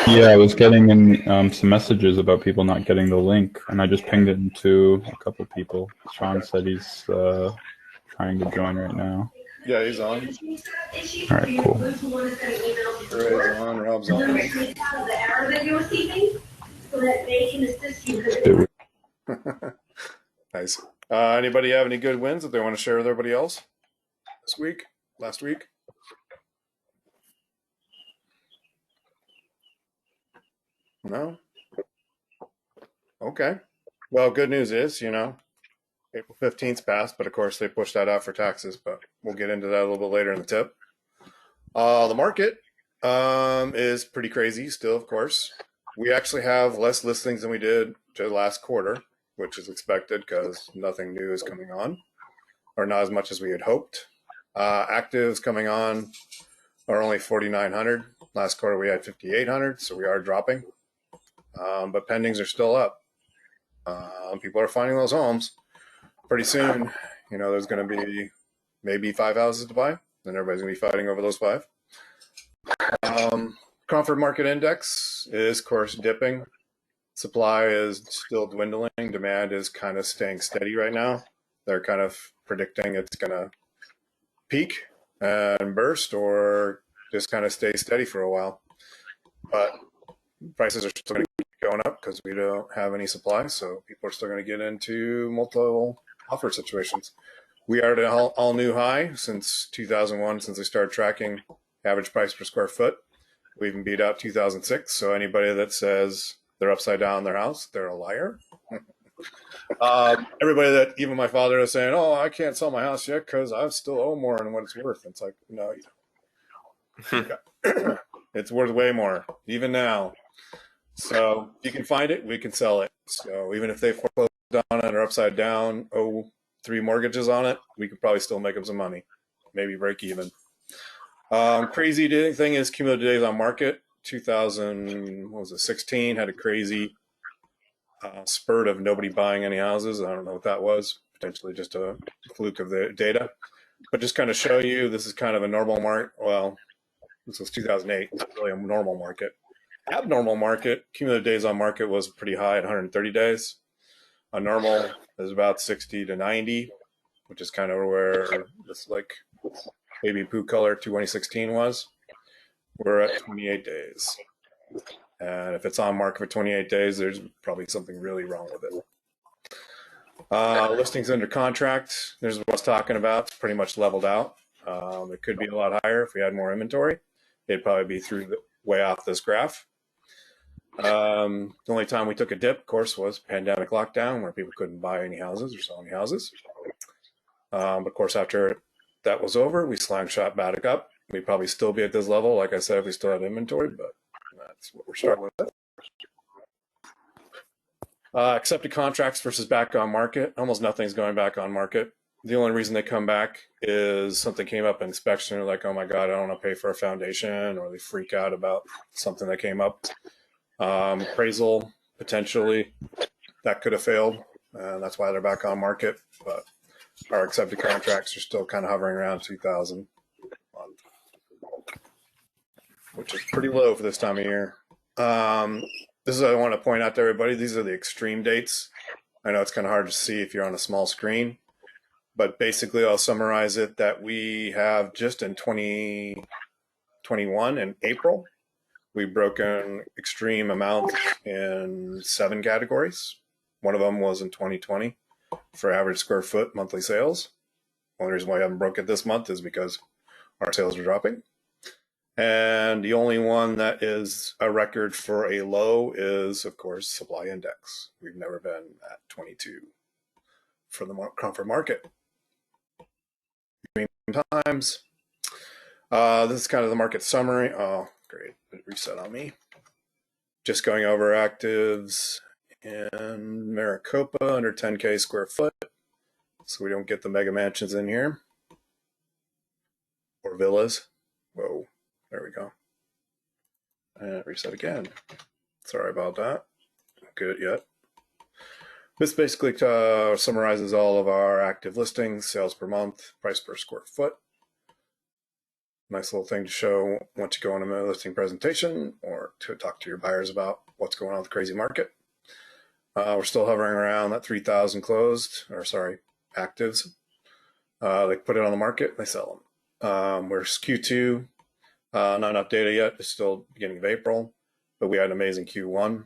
Yeah, I was getting in some messages about people not getting the link, and I just pinged it into a couple people. Sean Okay. said he's trying to join right now. Yeah, he's on. All right, cool. Ray's on. Rob's on. Nice. Anybody have any good wins that they want to share with everybody else this week? Last week? No? Okay. Well, good news is, April 15th passed, but of course they pushed that out for taxes, but we'll get into that a little bit later in the tip. The market is pretty crazy still, of course. We actually have less listings than we did to last quarter, which is expected because nothing new is coming on, or not as much as we had hoped. Actives coming on are only 4,900. Last quarter we had 5,800, so we are dropping. But pendings are still up. People are finding those homes. Pretty soon, there's going to be maybe 5 houses to buy, and everybody's going to be fighting over those 5. Comfort Market Index is, of course, dipping. Supply is still dwindling. Demand is kind of staying steady right now. They're kind of predicting it's going to peak and burst or just kind of stay steady for a while. But prices are still going to keep going up because we don't have any supply. So people are still going to get into multiple offer situations. We are at an all new high since 2001, since they started tracking average price per square foot. We even beat out 2006. So anybody that says they're upside down in their house, they're a liar. Everybody that, even my father, is saying, "Oh, I can't sell my house yet because I still owe more than what it's worth." It's like, no, you don't. It's worth way more, even now. So if you can find it, we can sell it. So even if they foreclose on it or upside down, owe 3 mortgages on it, we could probably still make them some money, maybe break even. Crazy thing is cumulative days on market. 2016 had a crazy spurt of nobody buying any houses. I don't know what that was. Potentially just a fluke of the data. But just kind of show you, this is kind of a normal market. Well, this was 2008. It's really a normal market. Abnormal market, cumulative days on market was pretty high at 130 days. A normal is about 60 to 90, which is kind of where this like baby poo color 2016 was. We're at 28 days. And if it's on market for 28 days, there's probably something really wrong with it. Listings under contract, there's what I was talking about. It's pretty much leveled out. It could be a lot higher if we had more inventory. It'd probably be way off this graph. The only time we took a dip, of course, was pandemic lockdown, where people couldn't buy any houses or sell any houses. But of course, after that was over, we slingshot back up. We'd probably still be at this level, like I said, if we still had inventory, but that's what we're struggling with. Accepted contracts versus back on market. Almost nothing's going back on market. The only reason they come back is something came up in inspection. They're like, oh my God, I don't want to pay for a foundation, or they freak out about something that came up. Appraisal, potentially, that could have failed. That's why they're back on market. But our accepted contracts are still kind of hovering around 2,000 a month, which is pretty low for this time of year. This is what I want to point out to everybody. These are the extreme dates. I know it's kind of hard to see if you're on a small screen, but basically I'll summarize it that we have just in 2021 in April, we've broken extreme amounts in 7 categories. One of them was in 2020 for average square foot monthly sales. One reason why I haven't broke it this month is because our sales are dropping. And the only one that is a record for a low is, of course, supply index. We've never been at 22 for the comfort market. Times. This is kind of the market summary. Oh, great. It reset on me. Just going over actives in Maricopa under 10K square foot. So we don't get the mega mansions in here. Or villas. Whoa. There we go. And reset again. Sorry about that. Good yet. This basically summarizes all of our active listings, sales per month, price per square foot. Nice little thing to show once you go on a listing presentation or to talk to your buyers about what's going on with the crazy market. We're still hovering around that 3,000 actives. They put it on the market, they sell them. We're Q2, not enough data yet. It's still beginning of April, but we had an amazing Q1.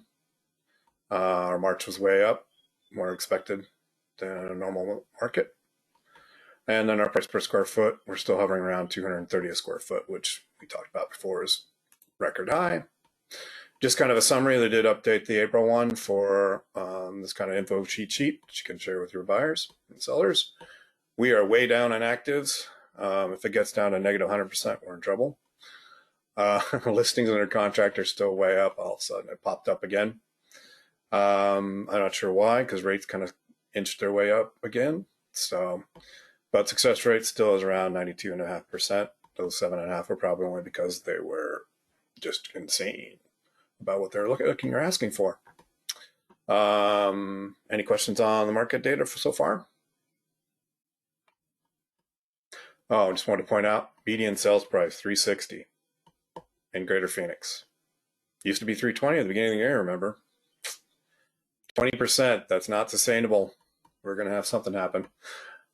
Our March was way up, more expected than a normal market. And then our price per square foot, we're still hovering around 230 a square foot, which we talked about before is record high. Just kind of a summary, they did update the April one for this kind of info cheat sheet that you can share with your buyers and sellers. We are way down on actives. If it gets down to negative 100%, we're in trouble. Listings under contract are still way up. All of a sudden, it popped up again. I'm not sure why, because rates kind of inched their way up again. So, but success rate still is around 92.5%. Those 7.5 were probably only because they were just insane about what they're looking or asking for. Any questions on the market data so far? Oh, I just wanted to point out, median sales price, 360 in Greater Phoenix. Used to be 320 at the beginning of the year, remember? 20%, that's not sustainable. We're going to have something happen.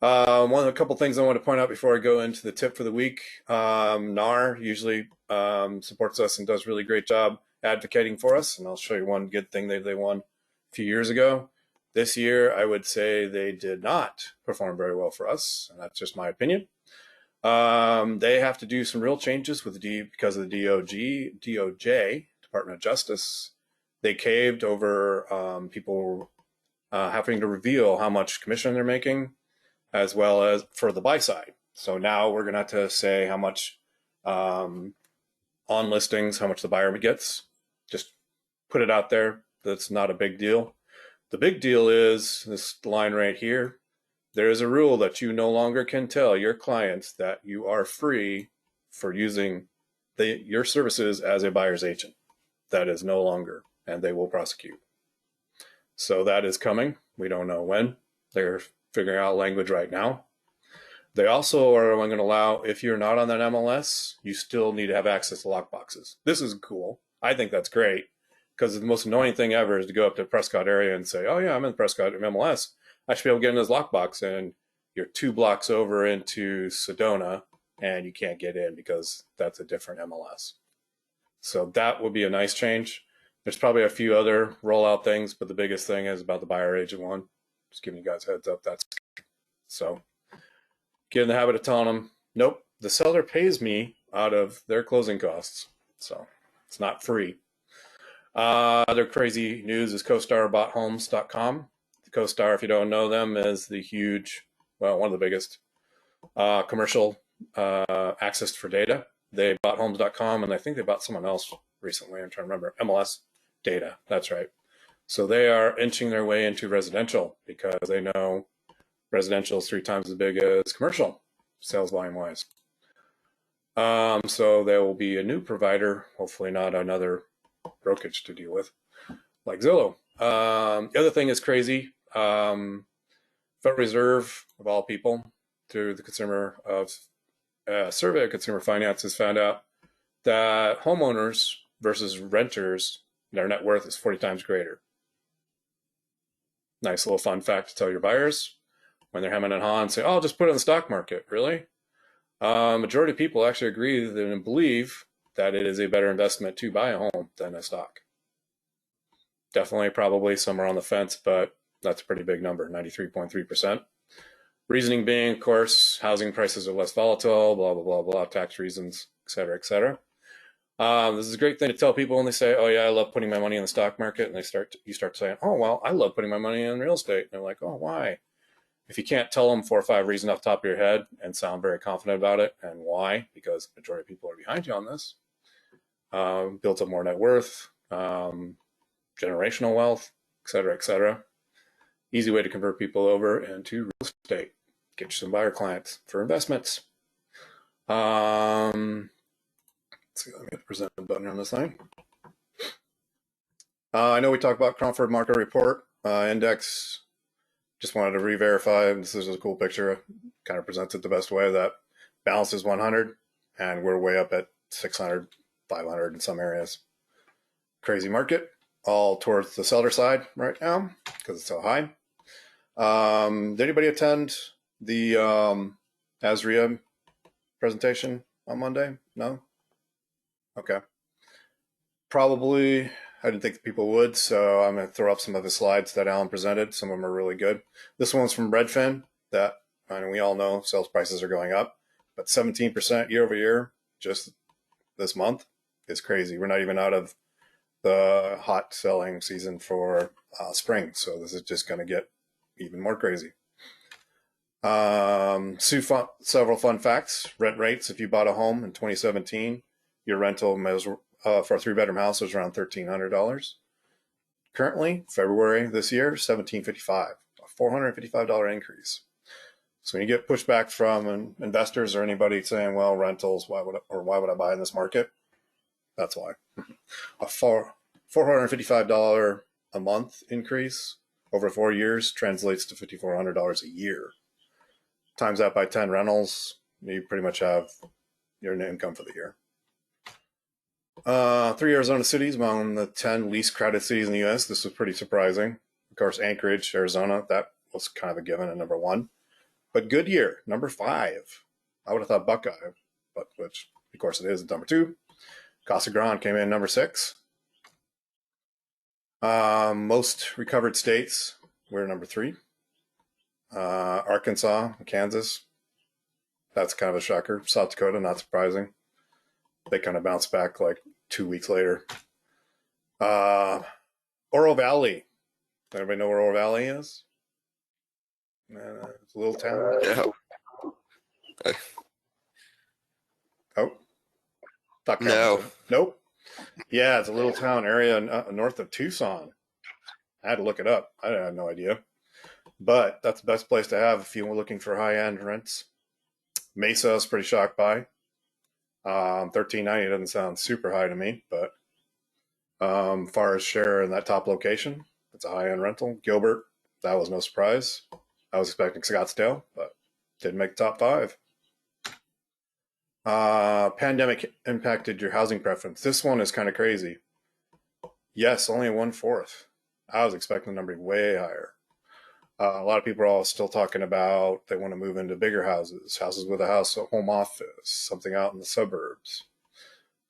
A couple things I want to point out before I go into the tip for the week. NAR usually supports us and does a really great job advocating for us. And I'll show you one good thing they won a few years ago. This year, I would say they did not perform very well for us. And that's just my opinion. They have to do some real changes with because of the DOJ, Department of Justice. They caved over people having to reveal how much commission they're making, as well as for the buy side. So now we're going to have to say how much on listings, how much the buyer gets. Just put it out there. That's not a big deal. The big deal is this line right here. There is a rule that you no longer can tell your clients that you are free for using your services as a buyer's agent. That is no longer, and they will prosecute. So that is coming. We don't know when. They're figuring out language right now. They also are going to allow, if you're not on that MLS, you still need to have access to lockboxes. This is cool. I think that's great, because the most annoying thing ever is to go up to the Prescott area and say, oh yeah, I'm in the Prescott MLS. I should be able to get in this lockbox, and you're 2 blocks over into Sedona and you can't get in because that's a different MLS. So that would be a nice change. There's probably a few other rollout things, but the biggest thing is about the buyer agent one. Just giving you guys a heads up. That's so get in the habit of telling them, nope, the seller pays me out of their closing costs. So it's not free. Other crazy news is CoStar bought homes.com. CoStar, if you don't know them, is the huge, well, one of the biggest commercial access for data. They bought homes.com, and I think they bought someone else recently. I'm trying to remember. MLS data. That's right. So they are inching their way into residential because they know residential is 3 times as big as commercial, sales volume wise. So there will be a new provider, hopefully not another brokerage to deal with, like Zillow. The other thing is crazy. Federal Reserve, of all people, through the Consumer of Survey of Consumer Finance, has found out that homeowners versus renters, their net worth is 40 times greater. Nice little fun fact to tell your buyers when they're hemming and hawing and say, oh, just put it in the stock market. Really? Majority of people actually agree and believe that it is a better investment to buy a home than a stock. Definitely, probably some are on the fence, but that's a pretty big number, 93.3%. Reasoning being, of course, housing prices are less volatile, blah, blah, blah, blah, tax reasons, et cetera, et cetera. This is a great thing to tell people when they say, oh yeah, I love putting my money in the stock market. And you start saying, oh, well, I love putting my money in real estate. And they're like, oh, why? If you can't tell them 4 or 5 reasons off the top of your head and sound very confident about it, and why, because the majority of people are behind you on this, builds up more net worth, generational wealth, et cetera, et cetera. Easy way to convert people over into real estate. Get you some buyer clients for investments. Let's see, let me hit the present button on this thing. I know we talked about Cromford Market Report Index. Just wanted to re-verify. This is a cool picture. Kind of presents it the best way. That balance is 100, and we're way up at 600, 500 in some areas. crazy market, all towards the seller side right now because it's so high. Did anybody attend the AZREIA presentation on Monday? No? Okay. Probably, I didn't think people would, so I'm going to throw up some of the slides that Alan presented. Some of them are really good. This one's from Redfin that, I mean, we all know sales prices are going up, but 17% year over year just this month is crazy. We're not even out of the hot selling season for spring, so this is just going to get even more crazy. Several fun facts. Rent rates, if you bought a home in 2017, your rental for a 3-bedroom house was around $1,300. Currently, February this year, $1,755, a $455 increase. So when you get pushback from investors or anybody saying, well, rentals, why would I buy in this market? That's why. A $455 a month increase over 4 years translates to $5,400 a year. Times that by 10 rentals, you pretty much have your income for the year. 3 Arizona cities among the 10 least crowded cities in the U.S. This was pretty surprising. Of course, Anchorage, Arizona, that was kind of a given at number 1. But Goodyear, number 5. I would have thought Buckeye, but which, of course, it is number 2. Casa Grande came in number 6. Most recovered states were number 3. Arkansas, Kansas, that's kind of a shocker. South Dakota, not surprising. They kind of bounced back like 2 weeks later. Oro Valley. Anybody know where Oro Valley is? It's a little town. Yeah. Oh. No. Nope. Yeah, it's a little town area north of Tucson. I had to look it up. I had no idea. But that's the best place to have if you were looking for high-end rents. Mesa is pretty shocked by. $1,390 doesn't sound super high to me, but far as share in that top location, it's a high-end rental. Gilbert, that was no surprise. I was expecting Scottsdale, but didn't make the top 5. Pandemic impacted your housing preference. This one is kind of crazy. Yes, only 1/4. I was expecting the number to be way higher. A lot of people are all still talking about they want to move into bigger houses with a home office, something out in the suburbs.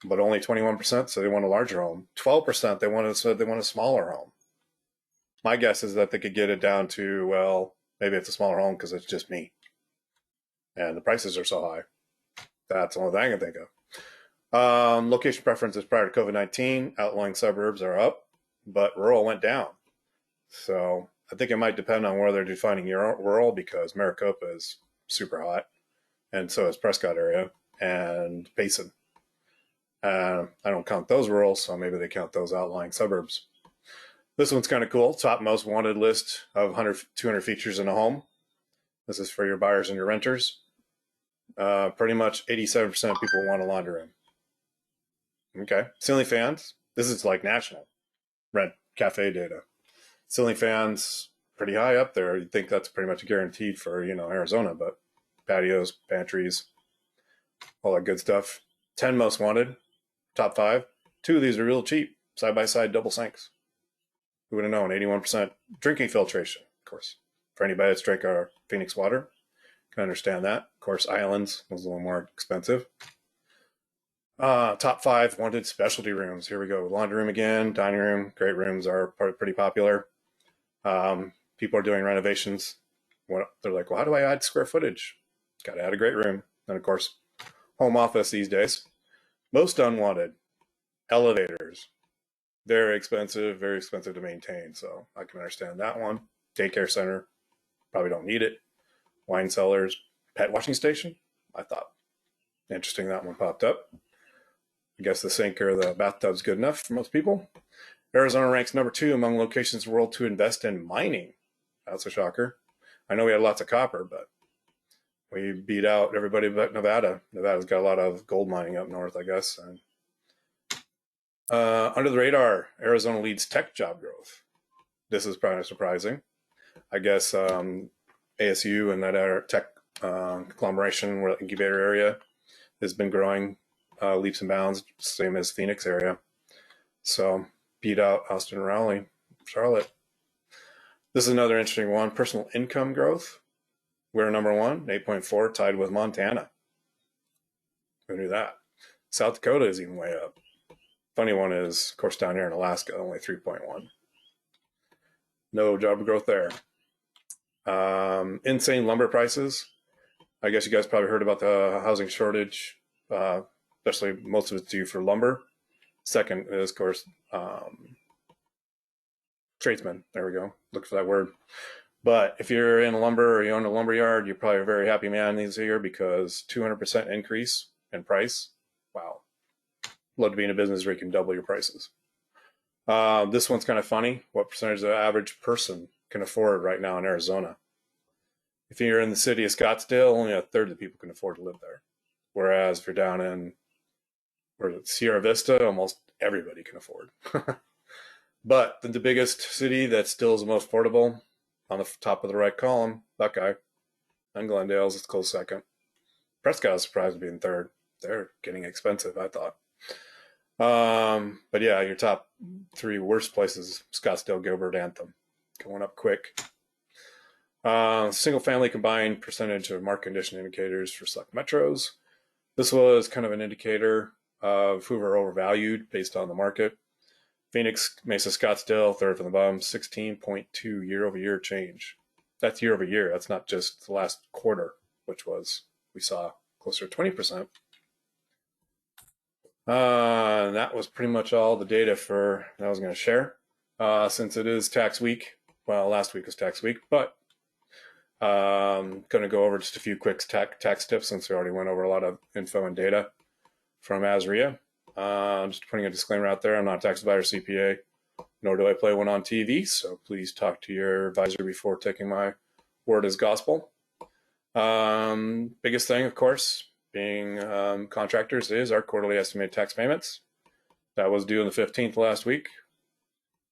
But only 21% said they want a larger home. 12% said they want a smaller home. My guess is that they could get it down to, well, maybe it's a smaller home because it's just me. And the prices are so high. That's the only thing I can think of. Location preferences prior to COVID-19. Outlying suburbs are up, but rural went down. So I think it might depend on where they're defining rural, because Maricopa is super hot, and so is Prescott area and Payson. I don't count those rural, so maybe they count those outlying suburbs. This one's kind of cool. Top most wanted list of 200 features in a home. This is for your buyers and your renters. Pretty much 87% of people want a laundry room. Okay. Ceiling fans. This is like national rent cafe data. Ceiling fans, pretty high up there. You'd think that's pretty much guaranteed for, Arizona, but patios, pantries, all that good stuff. 10 most wanted, top 5. 2 of these are real cheap, side-by-side double sinks. Who would have known? 81% drinking filtration, of course. For anybody that's drank our Phoenix water, can understand that. Of course, Islands was a little more expensive. Top 5 wanted specialty rooms. Here we go. Laundry room again, dining room. Great rooms are pretty popular. People are doing renovations. They're like, well, how do I add square footage? Got to add a great room. And of course, home office these days. Most unwanted, elevators. Very expensive to maintain. So I can understand that one. Daycare center, probably don't need it. Wine cellars, pet washing station. I thought interesting that one popped up. I guess the sink or the bathtub's good enough for most people. Arizona ranks number 2 among locations in the world to invest in mining. That's a shocker. I know we had lots of copper, but we beat out everybody but Nevada. Nevada's got a lot of gold mining up north, I guess. And under the radar, Arizona leads tech job growth. This is probably surprising. I guess ASU and that tech conglomeration, where the incubator area, has been growing leaps and bounds, same as Phoenix area. So beat out Austin and Raleigh, Charlotte. This is another interesting one. Personal income growth. We're number one, 8.4, tied with Montana. Who knew that? South Dakota is even way up. Funny one is, of course, down here in Alaska, only 3.1. No job growth there. Insane lumber prices. I guess you guys probably heard about the housing shortage, especially most of it's due for lumber. Second is, of course, tradesmen. There we go. Look for that word. But if you're in lumber or you own a lumber yard, you're probably a very happy man these year because 200% increase in price. Wow. Love to be in a business where you can double your prices. This one's kind of funny. What percentage of the average person can afford right now in Arizona? If you're in the city of Scottsdale, only a third of the people can afford to live there. Whereas if you're down in Sierra Vista, almost everybody can afford. But the biggest city that still is the most affordable, on the top of the right column, Buckeye, and Glendale's is close second. Prescott was surprised being third. They're getting expensive, I thought. But yeah, your top three worst places, Scottsdale, Gilbert, Anthem, going up quick. Single family combined percentage of market condition indicators for select metros. This was kind of an indicator of who were overvalued based on the market. Phoenix, Mesa, Scottsdale, third from the bottom, 16.2 year-over-year change. That's year-over-year. That's not just the last quarter, which was, we saw closer to 20%. That was pretty much all the data that I was going to share. Since it is tax week, well, last week was tax week, but going to go over just a few quick tax tips since we already went over a lot of info and data from AZREIA. Just putting a disclaimer out there. I'm not a tax advisor, CPA, nor do I play one on TV. So please talk to your advisor before taking my word as gospel. Biggest thing, of course, being contractors is our quarterly estimated tax payments. That was due on the 15th last week.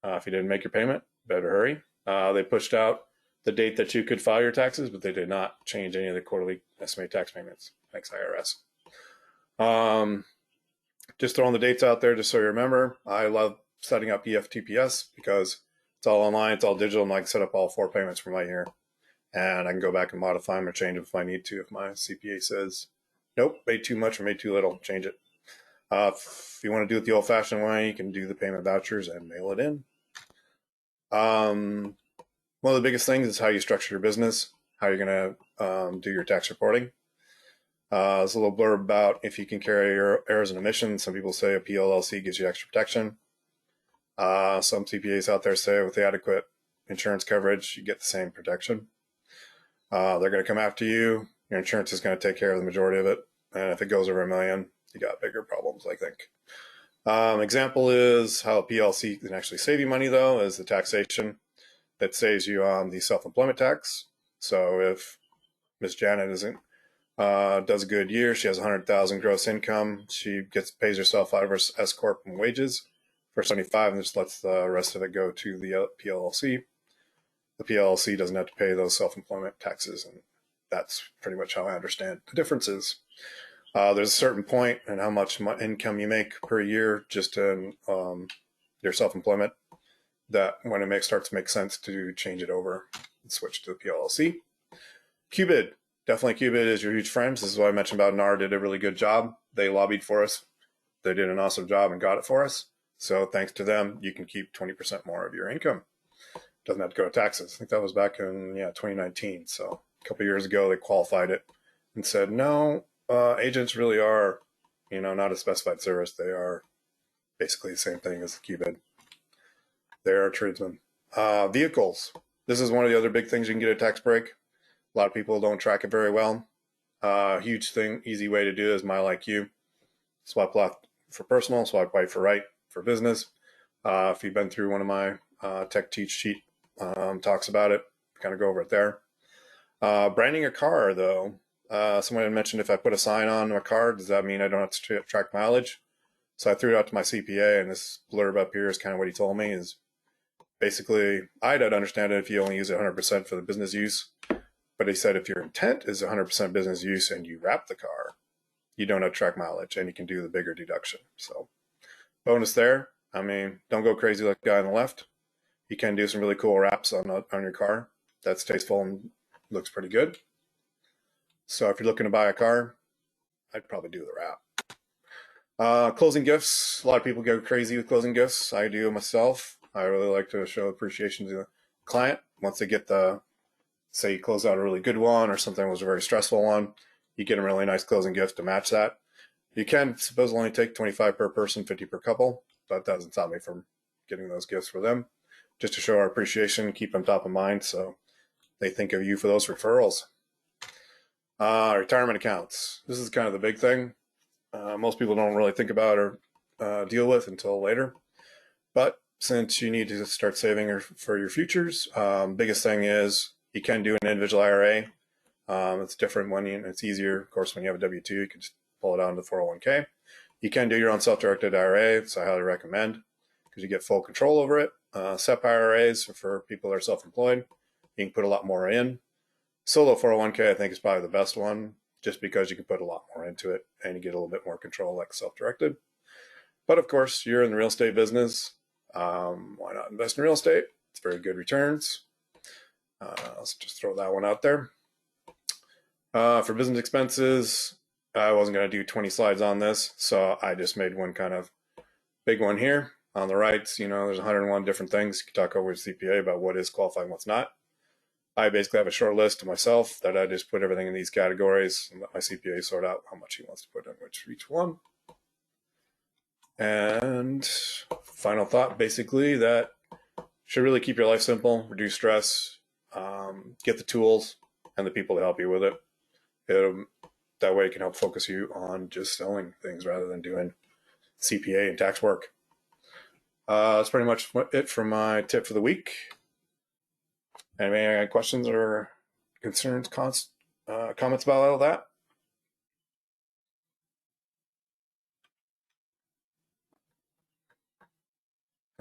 If you didn't make your payment, better hurry. They pushed out the date that you could file your taxes, but they did not change any of the quarterly estimated tax payments. Thanks, IRS. Just throwing the dates out there just so you remember. I love setting up EFTPS because it's all online, it's all digital, and I can set up all 4 payments from right here. And I can go back and modify them or change them if I need to. If my CPA says, nope, made too much or made too little, change it. If you want to do it the old-fashioned way, you can do the payment vouchers and mail it in. One of the biggest things is how you structure your business, how you're going to do your tax reporting. There's a little blurb about if you can carry your errors and omissions. Some people say a PLLC gives you extra protection. Some CPAs out there say with the adequate insurance coverage, you get the same protection. They're going to come after you. Your insurance is going to take care of the majority of it. And if it goes over $1 million, you got bigger problems, I think. Example is how a PLC can actually save you money, though, is the taxation that saves you on the self-employment tax. So if Miss Janet does a good year, she has 100,000 gross income, she pays herself out of her S corp and wages for 75, and just lets the rest of it go to the PLLC. The PLLC doesn't have to pay those self-employment taxes, and that's pretty much how I understand the differences. There's a certain point in how much income you make per year just in your self-employment that when it starts to make sense to change it over and switch to the PLLC. QBID. Definitely QBID is your huge friend. This is what I mentioned about NAR did a really good job. They lobbied for us. They did an awesome job and got it for us. So thanks to them, you can keep 20% more of your income. Doesn't have to go to taxes. I think that was back in 2019. So a couple of years ago, they qualified it and said, no, agents really are, not a specified service. They are basically the same thing as QBID. They're a tradesman. Vehicles. This is one of the other big things you can get a tax break. A lot of people don't track it very well. Huge thing, easy way to do is MyLikeU. Swipe left for personal, swipe right for business. If you've been through one of my tech teach sheet talks about it, kind of go over it there. Branding a car, though. Someone had mentioned if I put a sign on my car, does that mean I don't have to track mileage? So I threw it out to my CPA, and this blurb up here is kind of what he told me is basically, I'd understand it if you only use it 100% for the business use. But he said if your intent is 100% business use and you wrap the car, you don't have to track mileage and you can do the bigger deduction. So bonus there. I mean, don't go crazy like the guy on the left. You can do some really cool wraps on your car. That's tasteful and looks pretty good. So if you're looking to buy a car, I'd probably do the wrap. Closing gifts. A lot of people go crazy with closing gifts. I do myself. I really like to show appreciation to the client once they get say you close out a really good one or something was a very stressful one. You get a really nice closing gift to match that. You can suppose only take 25 per person, 50 per couple, but that doesn't stop me from getting those gifts for them, just to show our appreciation, keep them top of mind, so they think of you for those referrals. Retirement accounts. This is kind of the big thing. Most people don't really think about or deal with until later. But since you need to start saving for your futures, biggest thing is you can do an individual IRA. It's different it's easier, of course, when you have a W-2, you can just pull it out into 401k. You can do your own self-directed IRA, so I highly recommend, because you get full control over it. SEP IRAs for people that are self-employed, you can put a lot more in. Solo 401k, I think, is probably the best one, just because you can put a lot more into it and you get a little bit more control like self-directed. But of course, you're in the real estate business. Why not invest in real estate? It's very good returns. Let's just throw that one out there. For business expenses, I wasn't going to do 20 slides on this, so I just made one kind of big one here. On the right, there's 101 different things. You can talk over with CPA about what is qualifying, what's not. I basically have a short list to myself that I just put everything in these categories and let my CPA sort out how much he wants to put in each one. And final thought, basically, that should really keep your life simple, reduce stress, get the tools and the people to help you with it. That way it can help focus you on just selling things rather than doing CPA and tax work. That's pretty much it for my tip for the week. Any questions or concerns, comments about all that?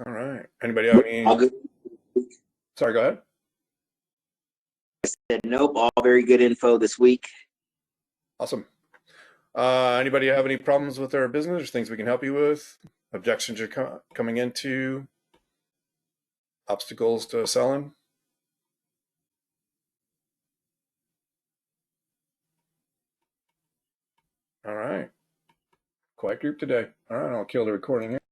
All right. Anybody have any? All good. Sorry, go ahead. I said nope. All very good info this week. Awesome. Anybody have any problems with their business or things we can help you with? Objections you're coming into? Obstacles to selling? All right. Quiet group today. All right, I'll kill the recording here.